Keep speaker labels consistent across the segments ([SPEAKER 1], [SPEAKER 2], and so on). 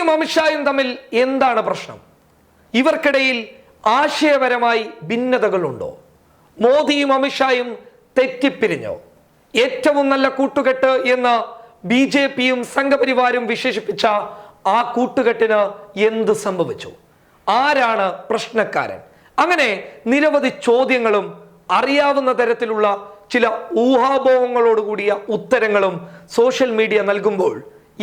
[SPEAKER 1] മോദിയും അമിത്ഷായും തമ്മിൽ എന്താണ് പ്രശ്നം? ഇവർക്കിടയിൽ ആശയപരമായി ഭിന്നതകളുണ്ടോ? മോദിയും അമിത്ഷായും തെറ്റിപ്പിരിഞ്ഞോ? ഏറ്റവും നല്ല കൂട്ടുകെട്ട് എന്ന് BJPയും സംഘപരിവാരും വിശേഷിപ്പിച്ച ആ കൂട്ടുകെട്ടിന് എന്ത് സംഭവിച്ചു? ആരാണ് പ്രശ്നക്കാരൻ? അങ്ങനെ നിരവധി ചോദ്യങ്ങളും അറിയാവുന്ന തരത്തിലുള്ള ചില ഊഹാപോഹങ്ങളോടുകൂടിയ ഉത്തരങ്ങളും സോഷ്യൽ മീഡിയ നൽകുമ്പോൾ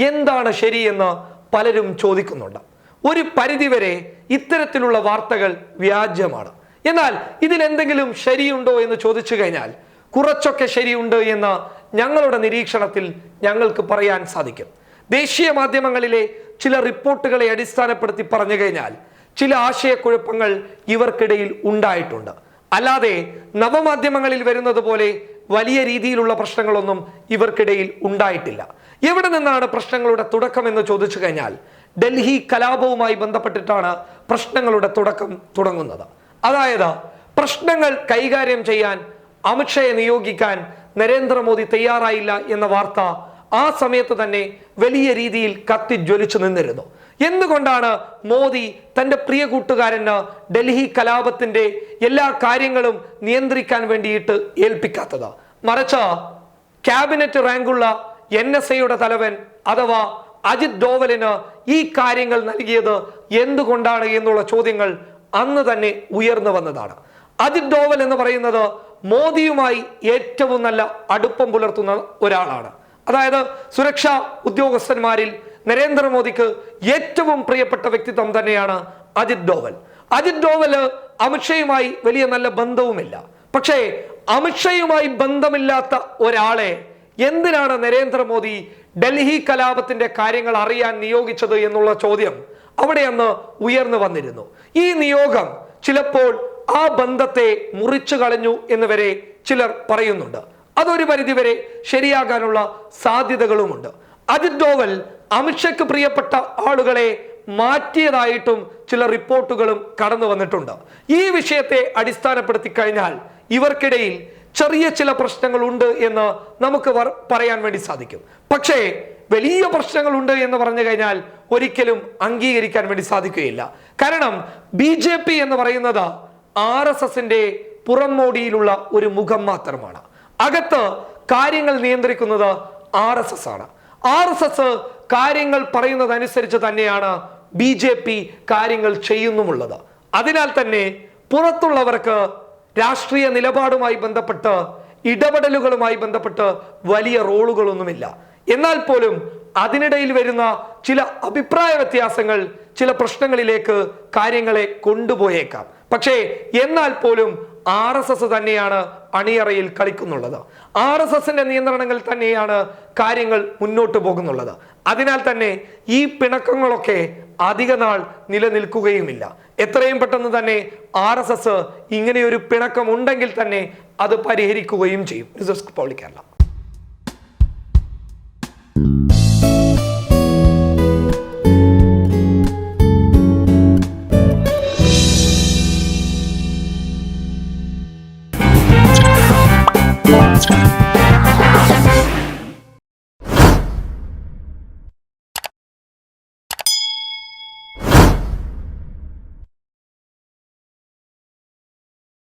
[SPEAKER 1] എന്താണ് ശരിയെന്ന് പലരും ചോദിക്കുന്നുണ്ട്. ഒരു പരിധിവരെ ഇത്തരത്തിലുള്ള വാർത്തകൾ വ്യാജമാണ്. എന്നാൽ ഇതിലെന്തെങ്കിലും ശരിയുണ്ടോ എന്ന് ചോദിച്ചു കഴിഞ്ഞാൽ കുറച്ചൊക്കെ ശരിയുണ്ട് എന്ന് ഞങ്ങളുടെ നിരീക്ഷണത്തിൽ ഞങ്ങൾക്ക് പറയാൻ സാധിക്കും. ദേശീയ മാധ്യമങ്ങളിലെ ചില റിപ്പോർട്ടുകളെ അടിസ്ഥാനപ്പെടുത്തി പറഞ്ഞു കഴിഞ്ഞാൽ ചില ആശയക്കുഴപ്പങ്ങൾ ഇവർക്കിടയിൽ ഉണ്ടായിട്ടുണ്ട്. അല്ലാതെ നവമാധ്യമങ്ങളിൽ വരുന്നത് പോലെ വലിയ രീതിയിലുള്ള പ്രശ്നങ്ങളൊന്നും ഇവർക്കിടയിൽ ഉണ്ടായിട്ടില്ല. എവിടെ നിന്നാണ് പ്രശ്നങ്ങളുടെ തുടക്കം എന്ന് ചോദിച്ചു കഴിഞ്ഞാൽ ഡൽഹി കലാപവുമായി ബന്ധപ്പെട്ടിട്ടാണ് പ്രശ്നങ്ങളുടെ തുടക്കം തുടങ്ങുന്നത്. അതായത് പ്രശ്നങ്ങൾ കൈകാര്യം ചെയ്യാൻ അമിത്ഷായെ നിയോഗിക്കാൻ നരേന്ദ്രമോദി തയ്യാറായില്ല എന്ന വാർത്ത ആ സമയത്ത് തന്നെ വലിയ രീതിയിൽ കത്തിജ്വലിച്ചു നിന്നിരുന്നു. എന്തുകൊണ്ടാണ് മോദി തൻ്റെ പ്രിയ കൂട്ടുകാരന് ഡൽഹി കലാപത്തിന്റെ എല്ലാ കാര്യങ്ങളും നിയന്ത്രിക്കാൻ വേണ്ടിയിട്ട് ഏൽപ്പിക്കാത്തത്? മറിച്ച് ക്യാബിനറ്റ് റാങ്കുള്ള NSAയുടെ തലവൻ അഥവാ അജിത് ഡോവലിന് ഈ കാര്യങ്ങൾ നൽകിയത് എന്തുകൊണ്ടാണ് എന്നുള്ള ചോദ്യങ്ങൾ അന്ന് തന്നെ ഉയർന്നു വന്നതാണ്. അജിത് ഡോവൽ എന്ന് പറയുന്നത് മോദിയുമായി ഏറ്റവും നല്ല അടുപ്പം പുലർത്തുന്ന ഒരാളാണ്. അതായത് സുരക്ഷാ ഉദ്യോഗസ്ഥന്മാരിൽ നരേന്ദ്രമോദിക്ക് ഏറ്റവും പ്രിയപ്പെട്ട വ്യക്തിത്വം തന്നെയാണ് അജിത് ഡോവൽ. അജിത് ഡോവല് അമിത്ഷായുമായി വലിയ നല്ല ബന്ധവുമില്ല. പക്ഷേ അമിത്ഷായുമായി ബന്ധമില്ലാത്ത ഒരാളെ എന്തിനാണ് നരേന്ദ്രമോദി ഡൽഹി കലാപത്തിന്റെ കാര്യങ്ങൾ അറിയാൻ നിയോഗിച്ചത് എന്നുള്ള ചോദ്യം അവിടെ അന്ന് ഉയർന്നു വന്നിരുന്നു. ഈ നിയോഗം ചിലപ്പോൾ ആ ബന്ധത്തെ മുറിച്ചു കളഞ്ഞു എന്ന് വരെ ചിലർ പറയുന്നുണ്ട്. അതൊരു പരിധിവരെ ശരിയാകാനുള്ള സാധ്യതകളുമുണ്ട്. അജിത് ഡോവൽ അമിത്ഷയ്ക്ക് പ്രിയപ്പെട്ട ആളുകളെ മാറ്റിയതായിട്ടും ചില റിപ്പോർട്ടുകളും കടന്നു വന്നിട്ടുണ്ട്. ഈ വിഷയത്തെ അടിസ്ഥാനപ്പെടുത്തി കഴിഞ്ഞാൽ ഇവർക്കിടയിൽ ചെറിയ ചില പ്രശ്നങ്ങൾ ഉണ്ട് എന്ന് നമുക്ക് പറയാൻ വേണ്ടി സാധിക്കും. പക്ഷേ വലിയ പ്രശ്നങ്ങളുണ്ട് എന്ന് പറഞ്ഞു കഴിഞ്ഞാൽ ഒരിക്കലും അംഗീകരിക്കാൻ വേണ്ടി സാധിക്കുകയില്ല. കാരണം BJP എന്ന് പറയുന്നത് RSSന്റെ പുറംമോടിയിലുള്ള ഒരു മുഖം മാത്രമാണ്. അകത്ത് കാര്യങ്ങൾ നിയന്ത്രിക്കുന്നത് RSS ആണ്. RSS കാര്യങ്ങൾ പറയുന്നതനുസരിച്ച് തന്നെയാണ് BJP കാര്യങ്ങൾ ചെയ്യുന്നുമുള്ളത്. അതിനാൽ തന്നെ പുറത്തുള്ളവർക്ക് രാഷ്ട്രീയ നിലപാടുമായി ബന്ധപ്പെട്ട് ഇടപെടലുകളുമായി ബന്ധപ്പെട്ട് വലിയ റോളുകളൊന്നുമില്ല. എന്നാൽ പോലും അതിനിടയിൽ വരുന്ന ചില അഭിപ്രായ വ്യത്യാസങ്ങൾ ചില പ്രശ്നങ്ങളിലേക്ക് കാര്യങ്ങളെ കൊണ്ടുപോയേക്കാം. പക്ഷേ എന്നാൽ പോലും RSS തന്നെയാണ് അണിയറയിൽ കളിക്കുന്നുള്ളത്. RSSന്റെ നിയന്ത്രണങ്ങൾ തന്നെയാണ് കാര്യങ്ങൾ മുന്നോട്ട് പോകുന്നുള്ളത്. അതിനാൽ തന്നെ ഈ പിണക്കങ്ങളൊക്കെ അധിക നാൾ നിലനിൽക്കുകയുമില്ല. എത്രയും പെട്ടെന്ന് തന്നെ RSS ഇങ്ങനെയൊരു പിണക്കം ഉണ്ടെങ്കിൽ തന്നെ അത് പരിഹരിക്കുകയും ചെയ്യും. പബ്ലിക് കേരള.
[SPEAKER 2] Stop.